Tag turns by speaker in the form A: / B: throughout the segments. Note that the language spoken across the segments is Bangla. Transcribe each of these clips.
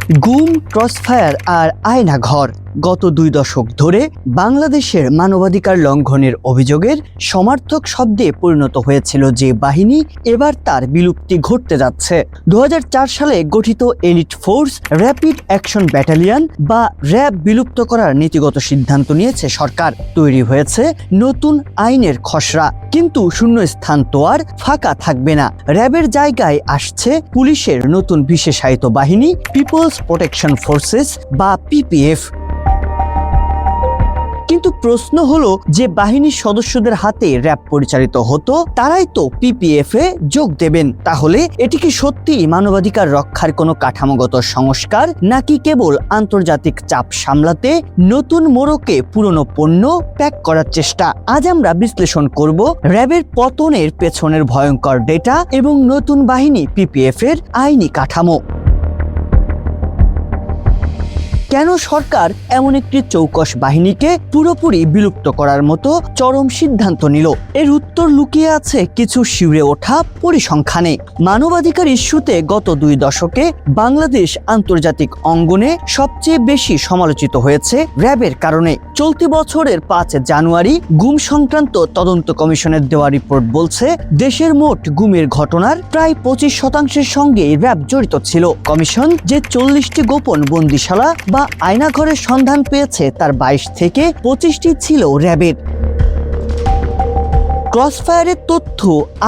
A: গুম, ক্রসফায়ার আর আয়নাঘর গত 2 দশক ধরে বাংলাদেশের মানবাধিকার লঙ্ঘনের অভিযোগের সমার্থক শব্দে পরিণত হয়েছিল যে বাহিনী, এবার তার বিলুপ্তি ঘটতে যাচ্ছে। 2004 সালে গঠিত elite force rapid action battalion বা র্যাব বিলুপ্ত করার নীতিগত সিদ্ধান্ত নিয়েছে সরকার। তৈরি হয়েছে নতুন আইনের খসড়া, কিন্তু শূন্যস্থান তো আর ফাঁকা থাকবে না। র্যাবের জায়গায় আসছে পুলিশের নতুন বিশেষায়িত বাহিনী পিপলস প্রোটেকশন ফোর্সেস বা পিপিএফ। কিন্তু প্রশ্ন হলো, যে বাহিনীর সদস্যদের হাতে র্যাব পরিচালিত হতো তারাই তো পিপিএফ এ যোগ দেবেন। তাহলে এটি কি সত্যি মানবাধিকার রক্ষার কোনো কাঠামোগত সংস্কার, নাকি কেবল আন্তর্জাতিক চাপ সামলাতে নতুন মোড়কে পুরনো পণ্য প্যাক করার চেষ্টা? আজ আমরা বিশ্লেষণ করব র্যাবের পতনের পেছনের ভয়ঙ্কর ডেটা এবং নতুন বাহিনী পিপিএফ এর আইনি কাঠামো। কেন সরকার এমন একটি চৌকস বাহিনীকে পুরোপুরি বিলুপ্ত করার মতো চরম সিদ্ধান্ত নিল? এর উত্তর লুকিয়ে আছে কিছু শিউরে ওঠা পরিসংখ্যানে। মানবাধিকার ইস্যুতে গত 2 দশকে বাংলাদেশ আন্তর্জাতিক অঙ্গনে সবচেয়ে বেশি সমালোচিত হয়েছে র্যাবের কারণে। চলতি বছরের 5 জানুয়ারি গুম সংক্রান্ত তদন্ত কমিশনের দেওয়া রিপোর্ট বলছে, দেশের মোট গুমের ঘটনার প্রায় 25% সঙ্গে র্যাব জড়িত ছিল। কমিশন যে 40টি গোপন বন্দিশালা বা আয়নাঘরের সন্ধান পেয়েছে তার 22 থেকে 25টি ছিল র্যাবের। ক্রসফায়ারের তথ্য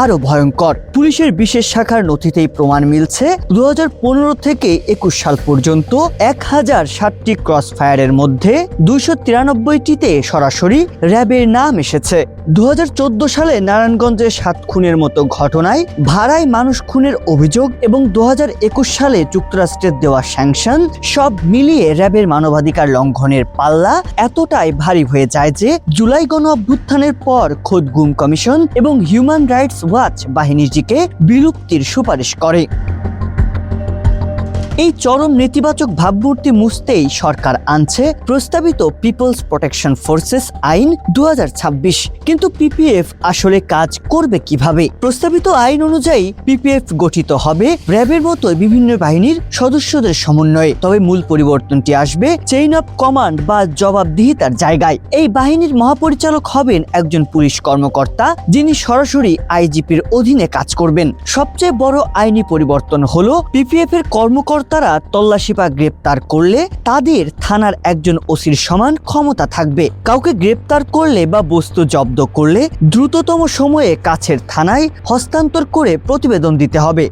A: আরো ভয়ঙ্কর। পুলিশের বিশেষ শাখার নথিতেই প্রমাণ মিলছে 2015 থেকে 21 সাল পর্যন্ত 1060টি ক্রসফায়ারের মধ্যে 293টিতে সরাসরি র্যাবের নাম এসেছে। 2014 সালে নারায়ণগঞ্জে 7 খুনের মতো ঘটনায় ভাড়ায় মানুষ খুনের অভিযোগ এবং 2021 সালে যুক্তরাষ্ট্রের দেওয়া স্যাংশন, সব মিলিয়ে র্যাবের মানবাধিকার লঙ্ঘনের পাল্লা এতটাই ভারী হয়ে যায় যে জুলাই গণ অভ্যুত্থানের পর খোদ গুম কমিশন এবং হিউম্যান রাইটস ওয়াচ বাহিনীটিকে বিলুপ্তির সুপারিশ করে। এই চরম নেতিবাচক ভাবমূর্তি মুছতেই সরকার আনছে প্রস্তাবিত পিপলস প্রোটেকশন ফোর্সেস আইন 2026। কিন্তু পিপিএফ আসলে কাজ করবে কিভাবে? প্রস্তাবিত আইন অনুযায়ী পিপিএফ গঠিত হবে র্যাবের মতো বিভিন্ন বাহিনীর সদস্যদের সমন্বয়ে, তবে মূল পরিবর্তনটি আসবে চেইন অফ কমান্ড বা জবাবদিহিতার জায়গায়। এই বাহিনীর মহাপরিচালক হবেন একজন পুলিশ কর্মকর্তা, যিনি সরাসরি আইজিপির অধীনে কাজ করবেন। সবচেয়ে বড় আইনি পরিবর্তন হলো পিপিএফ এর কর্মকর্তারা তল্লাশি বা গ্রেপ্তার করলে তাদের থানার একজন ওসির সমান ক্ষমতা থাকবে। কাউকে গ্রেপ্তার করলে বা বস্তু জব্দ করলে দ্রুততম সময়ে কাছের থানায় হস্তান্তর করে প্রতিবেদন দিতে হবে।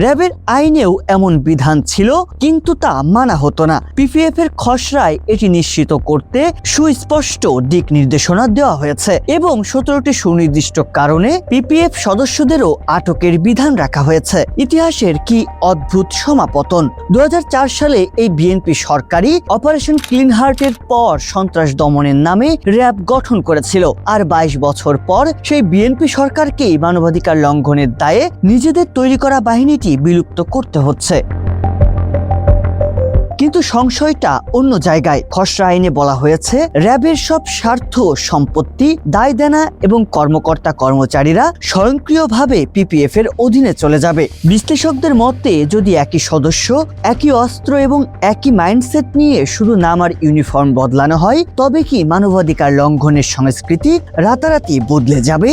A: র্যাবের আইনেও এমন বিধান ছিল, কিন্তু তা মানা হতো না। পিপিএফ এর খসড়ায় এটি নিশ্চিত করতে সুস্পষ্ট দিক নির্দেশনা দেওয়া হয়েছে এবং 17টি সুনির্দিষ্ট কারণে পিপিএফ সদস্যদেরও আটকের বিধান রাখা হয়েছে। ইতিহাসের কি অদ্ভুত সমাপতন! 2004 সালে এই বিএনপি সরকারি অপারেশন ক্লিন হার্টের পর সন্ত্রাস দমনের নামে র্যাব গঠন করেছিল, আর 22 বছর পর সেই বিএনপি সরকারকেই মানবাধিকার লঙ্ঘনের দায়ে নিজেদের তৈরি করা বাহিনীটি বিলুপ্ত করতে হচ্ছে। কিন্তু সংশয়টা অন্য জায়গায়। খসড়া আইনে বলা হয়েছে র্যাবের সব স্বার্থ, সম্পত্তি, দায় দেনা এবং কর্মকর্তা কর্মচারীরা স্বয়ংক্রিয়ভাবে পিপিএফ এর অধীনে চলে যাবে। বিশ্লেষকদের মতে, যদি একই সদস্য, একই অস্ত্র এবং একই মাইন্ডসেট নিয়ে শুধু নাম আর ইউনিফর্ম বদলানো হয়, তবে কি মানবাধিকার লঙ্ঘনের সংস্কৃতি রাতারাতি বদলে যাবে?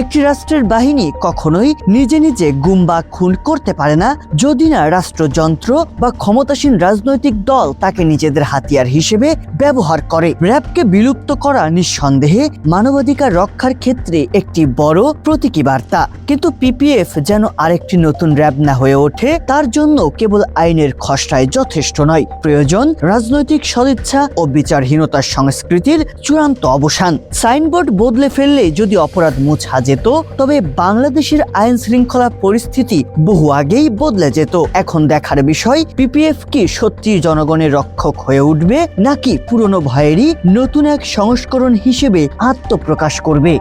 A: একটি রাষ্ট্রের বাহিনী কখনোই নিজে নিজে গুম বা খুন করতে পারে না যদি না রাষ্ট্রযন্ত্র বা ক্ষমতাসীন রাজনৈতিক দল তাকে নিজেদের হাতিয়ার হিসেবে ব্যবহার করে। র্যাবকে বিলুপ্ত করা নিঃসন্দেহে মানবাধিকার রক্ষার ক্ষেত্রে একটি বড় প্রতীকী বার্তা, কিন্তু পিপিএফ যেন আরেকটি নতুন র্যাব না হয়ে ওঠে, তার জন্য কেবল আইনের খসড়ায় যথেষ্ট নয়। প্রয়োজন রাজনৈতিক সদিচ্ছা ও বিচারহীনতার সংস্কৃতির চূড়ান্ত অবসান। সাইনবোর্ড বদলে ফেললে যদি অপরাধ মুছা যেত, তবে বাংলাদেশের আইন শৃঙ্খলা পরিস্থিতি বহু আগেই বদলে যেত। এখন দেখার বিষয়, পিপিএফ কি সত্যি জনগণের রক্ষক হয়ে উঠবে, নাকি পুরনো ভয়েরই নতুন এক সংস্করণ হিসেবে আত্মপ্রকাশ করবে।